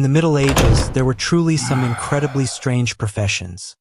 In the Middle Ages, there were truly some incredibly strange professions.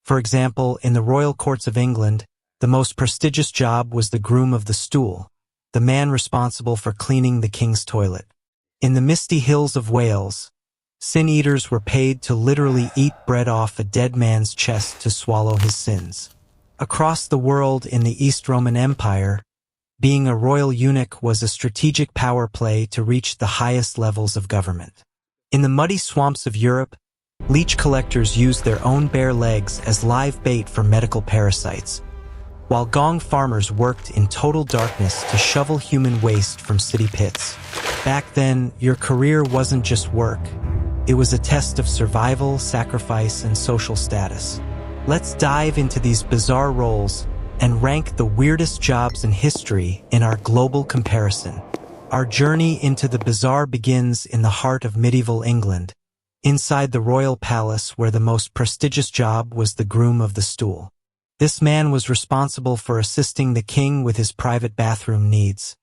For example, in the royal courts of England, the most prestigious job was the Groom of the Stool, the man responsible for cleaning the king's toilet. In the misty hills of Wales, sin-eaters were paid to literally eat bread off a dead man's chest to swallow his sins. Across the world in the East Roman Empire, being a royal eunuch was a strategic power play to reach the highest levels of government. In the muddy swamps of Europe, leech collectors used their own bare legs as live bait for medical parasites, while gong farmers worked in total darkness to shovel human waste from city pits. Back then, your career wasn't just work. It was a test of survival, sacrifice, and social status. Let's dive into these bizarre roles and rank the weirdest jobs in history in our global comparison. Our journey into the bizarre begins in the heart of medieval England, inside the royal palace where the most prestigious job was the Groom of the Stool. This man was responsible for assisting the king with his private bathroom needs,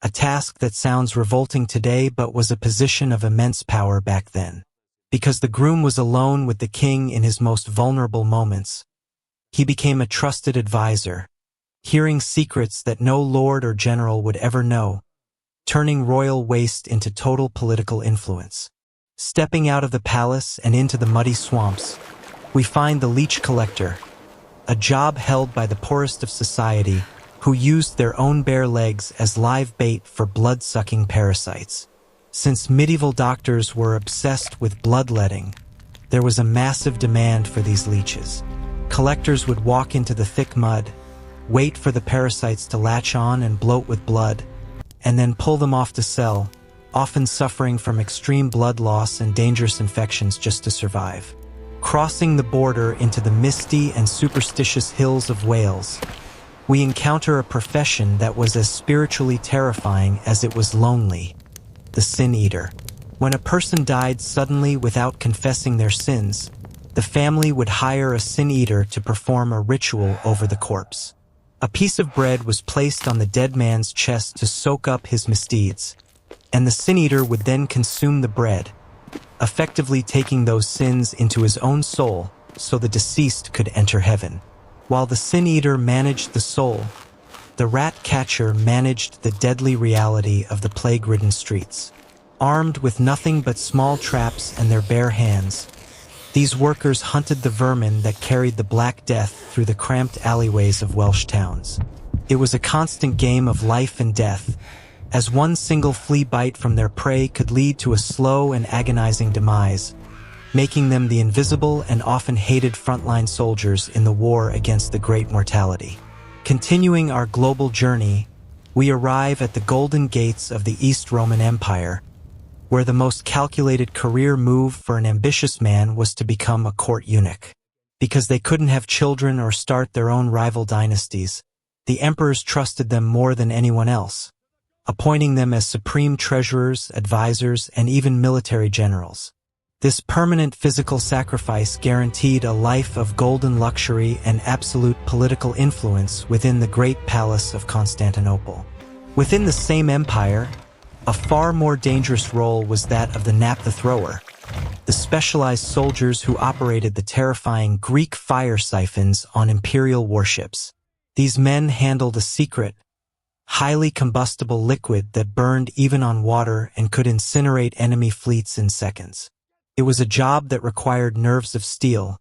a task that sounds revolting today but was a position of immense power back then. Because the groom was alone with the king in his most vulnerable moments, he became a trusted advisor, hearing secrets that no lord or general would ever know, turning royal waste into total political influence. Stepping out of the palace and into the muddy swamps, we find the leech collector, a job held by the poorest of society who used their own bare legs as live bait for blood-sucking parasites. Since medieval doctors were obsessed with bloodletting, there was a massive demand for these leeches. Collectors would walk into the thick mud, wait for the parasites to latch on and bloat with blood, and then pull them off the cell, often suffering from extreme blood loss and dangerous infections just to survive. Crossing the border into the misty and superstitious hills of Wales, we encounter a profession that was as spiritually terrifying as it was lonely: the sin-eater. When a person died suddenly without confessing their sins, the family would hire a sin-eater to perform a ritual over the corpse. A piece of bread was placed on the dead man's chest to soak up his misdeeds, and the sin-eater would then consume the bread, effectively taking those sins into his own soul so the deceased could enter heaven. While the sin-eater managed the soul, the rat-catcher managed the deadly reality of the plague-ridden streets. Armed with nothing but small traps and their bare hands, these workers hunted the vermin that carried the Black Death through the cramped alleyways of Welsh towns. It was a constant game of life and death, as one single flea bite from their prey could lead to a slow and agonizing demise, making them the invisible and often hated frontline soldiers in the war against the Great Mortality. Continuing our global journey, we arrive at the golden gates of the East Roman Empire, where the most calculated career move for an ambitious man was to become a court eunuch. Because they couldn't have children or start their own rival dynasties, the emperors trusted them more than anyone else, appointing them as supreme treasurers, advisors, and even military generals. This permanent physical sacrifice guaranteed a life of golden luxury and absolute political influence within the great palace of Constantinople. Within the same empire, a far more dangerous role was that of the Naphtha-Thrower, the specialized soldiers who operated the terrifying Greek fire siphons on imperial warships. These men handled a secret, highly combustible liquid that burned even on water and could incinerate enemy fleets in seconds. It was a job that required nerves of steel,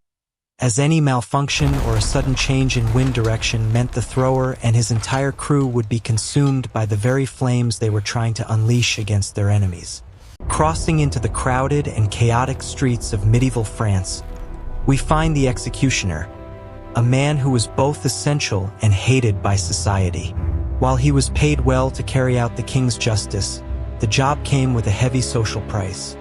as any malfunction or a sudden change in wind direction meant the thrower and his entire crew would be consumed by the very flames they were trying to unleash against their enemies. Crossing into the crowded and chaotic streets of medieval France, we find the executioner, a man who was both essential and hated by society. While he was paid well to carry out the king's justice, the job came with a heavy social price.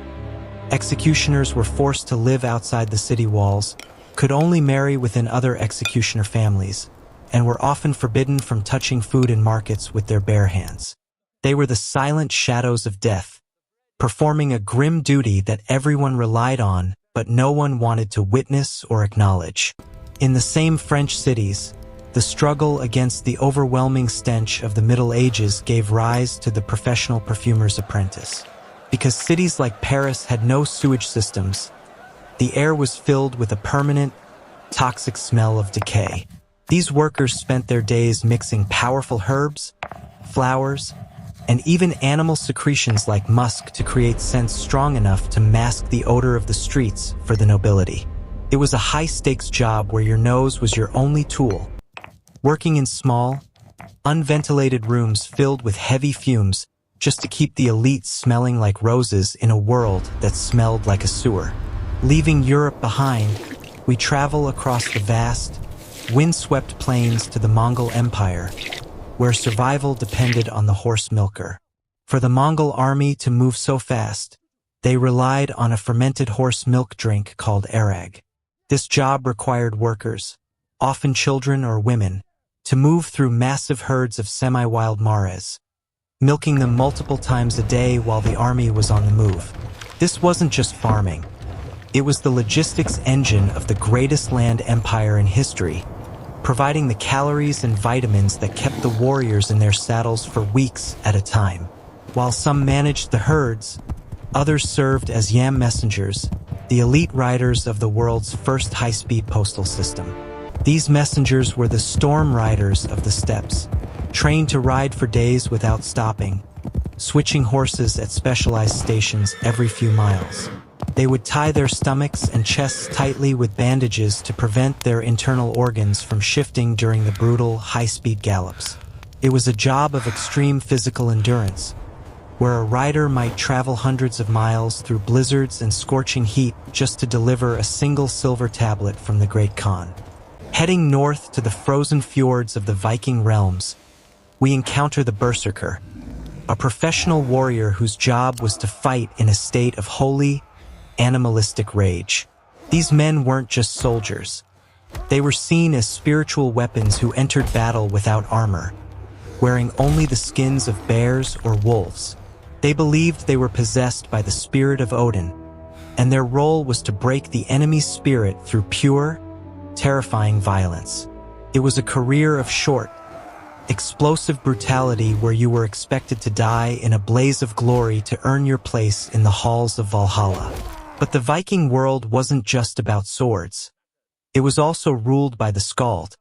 Executioners were forced to live outside the city walls, could only marry within other executioner families, and were often forbidden from touching food in markets with their bare hands. They were the silent shadows of death, performing a grim duty that everyone relied on, but no one wanted to witness or acknowledge. In the same French cities, the struggle against the overwhelming stench of the Middle Ages gave rise to the professional perfumer's apprentice. Because cities like Paris had no sewage systems, the air was filled with a permanent, toxic smell of decay. These workers spent their days mixing powerful herbs, flowers, and even animal secretions like musk to create scents strong enough to mask the odor of the streets for the nobility. It was a high-stakes job where your nose was your only tool. Working in small, unventilated rooms filled with heavy fumes just to keep the elite smelling like roses in a world that smelled like a sewer. Leaving Europe behind, we travel across the vast, wind-swept plains to the Mongol Empire, where survival depended on the horse milker. For the Mongol army to move so fast, they relied on a fermented horse milk drink called arag. This job required workers, often children or women, to move through massive herds of semi-wild mares, milking them multiple times a day while the army was on the move. This wasn't just farming. It was the logistics engine of the greatest land empire in history, providing the calories and vitamins that kept the warriors in their saddles for weeks at a time. While some managed the herds, others served as yam messengers, the elite riders of the world's first high-speed postal system. These messengers were the storm riders of the steppes, trained to ride for days without stopping, switching horses at specialized stations every few miles. They would tie their stomachs and chests tightly with bandages to prevent their internal organs from shifting during the brutal, high-speed gallops. It was a job of extreme physical endurance, where a rider might travel hundreds of miles through blizzards and scorching heat just to deliver a single silver tablet from the Great Khan. Heading north to the frozen fjords of the Viking realms, we encounter the Berserker, a professional warrior whose job was to fight in a state of holy, animalistic rage. These men weren't just soldiers. They were seen as spiritual weapons who entered battle without armor, wearing only the skins of bears or wolves. They believed they were possessed by the spirit of Odin, and their role was to break the enemy's spirit through pure, terrifying violence. It was a career of short, explosive brutality where you were expected to die in a blaze of glory to earn your place in the halls of Valhalla. But the Viking world wasn't just about swords. It was also ruled by the skald,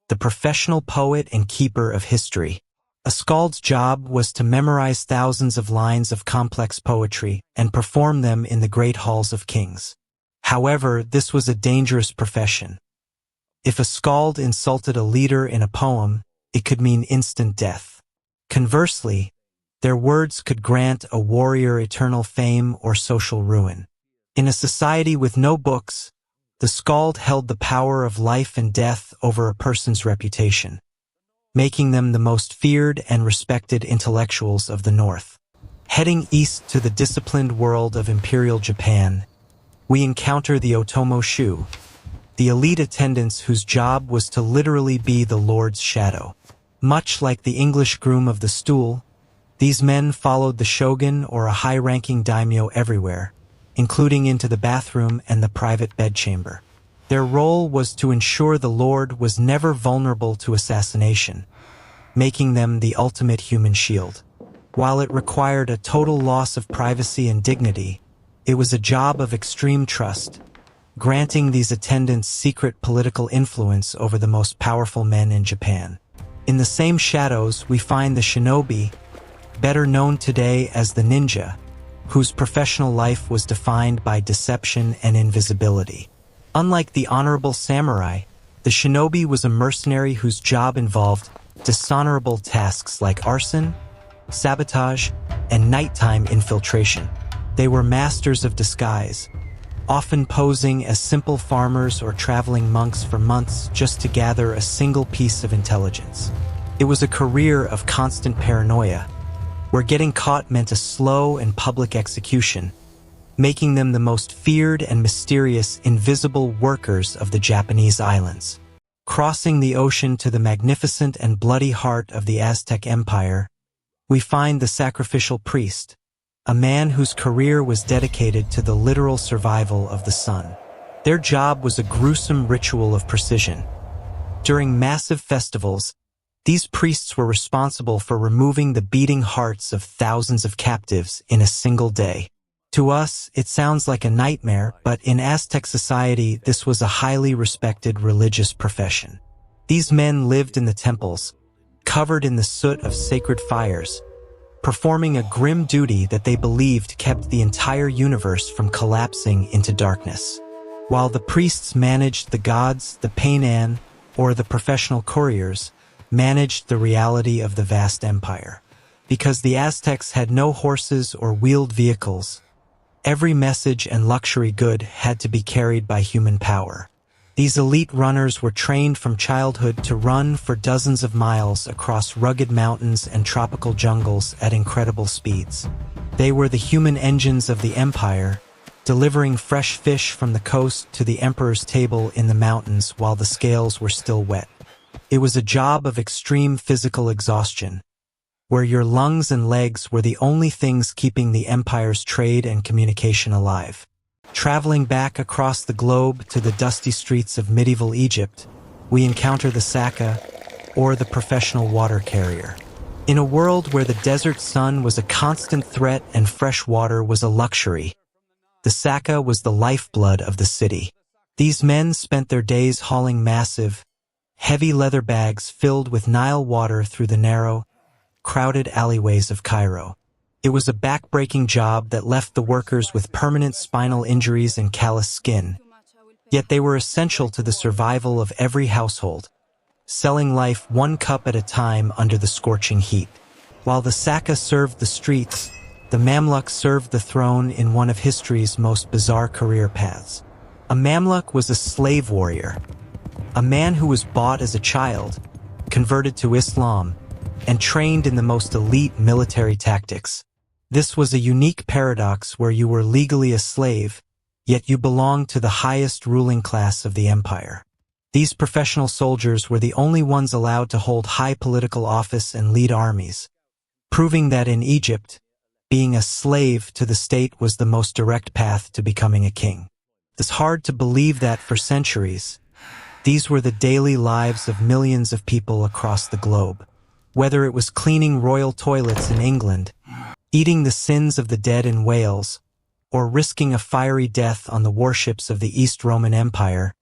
the professional poet and keeper of history. A skald's job was to memorize thousands of lines of complex poetry and perform them in the great halls of kings. However, this was a dangerous profession. If a skald insulted a leader in a poem, it could mean instant death. Conversely, their words could grant a warrior eternal fame or social ruin. In a society with no books, the skald held the power of life and death over a person's reputation, making them the most feared and respected intellectuals of the North. Heading east to the disciplined world of Imperial Japan, we encounter the Otomo Shu, the elite attendants whose job was to literally be the Lord's shadow. Much like the English Groom of the Stool, these men followed the shogun or a high-ranking daimyo everywhere, including into the bathroom and the private bedchamber. Their role was to ensure the Lord was never vulnerable to assassination, making them the ultimate human shield. While it required a total loss of privacy and dignity, it was a job of extreme trust, granting these attendants secret political influence over the most powerful men in Japan. In the same shadows, we find the shinobi, better known today as the ninja, whose professional life was defined by deception and invisibility. Unlike the honorable samurai, the shinobi was a mercenary whose job involved dishonorable tasks like arson, sabotage, and nighttime infiltration. They were masters of disguise, often posing as simple farmers or traveling monks for months just to gather a single piece of intelligence. It was a career of constant paranoia, where getting caught meant a slow and public execution, making them the most feared and mysterious invisible workers of the Japanese islands. Crossing the ocean to the magnificent and bloody heart of the Aztec Empire, we find the sacrificial priest, a man whose career was dedicated to the literal survival of the sun. Their job was a gruesome ritual of precision. During massive festivals, These priests were responsible for removing the beating hearts of thousands of captives in a single day. To us, it sounds like a nightmare, but in Aztec society, this was a highly respected religious profession. These men lived in the temples, covered in the soot of sacred fires, performing a grim duty that they believed kept the entire universe from collapsing into darkness. While the priests managed the gods, the paynan, or the professional couriers, managed the reality of the vast empire. Because the Aztecs had no horses or wheeled vehicles, every message and luxury good had to be carried by human power. These elite runners were trained from childhood to run for dozens of miles across rugged mountains and tropical jungles at incredible speeds. They were the human engines of the empire, delivering fresh fish from the coast to the emperor's table in the mountains while the scales were still wet. It was a job of extreme physical exhaustion, where your lungs and legs were the only things keeping the empire's trade and communication alive. Traveling back across the globe to the dusty streets of medieval Egypt, we encounter the Saka, or the professional water carrier. In a world where the desert sun was a constant threat and fresh water was a luxury, the Saka was the lifeblood of the city. These men spent their days hauling massive, heavy leather bags filled with Nile water through the narrow, crowded alleyways of Cairo. It was a back-breaking job that left the workers with permanent spinal injuries and calloused skin, yet they were essential to the survival of every household, selling life one cup at a time under the scorching heat. While the Saka served the streets, the Mamluk served the throne in one of history's most bizarre career paths. A Mamluk was a slave warrior, a man who was bought as a child, converted to Islam, and trained in the most elite military tactics. This was a unique paradox where you were legally a slave, yet you belonged to the highest ruling class of the empire. These professional soldiers were the only ones allowed to hold high political office and lead armies, proving that in Egypt, being a slave to the state was the most direct path to becoming a king. It's hard to believe that for centuries, these were the daily lives of millions of people across the globe. Whether it was cleaning royal toilets in England, eating the sins of the dead in Wales, or risking a fiery death on the warships of the East Roman Empire,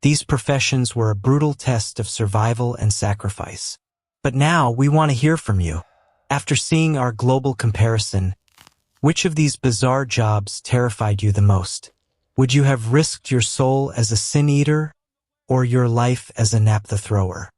these professions were a brutal test of survival and sacrifice. But now we want to hear from you. After seeing our global comparison, which of these bizarre jobs terrified you the most? Would you have risked your soul as a sin-eater or your life as a Naphtha-Thrower?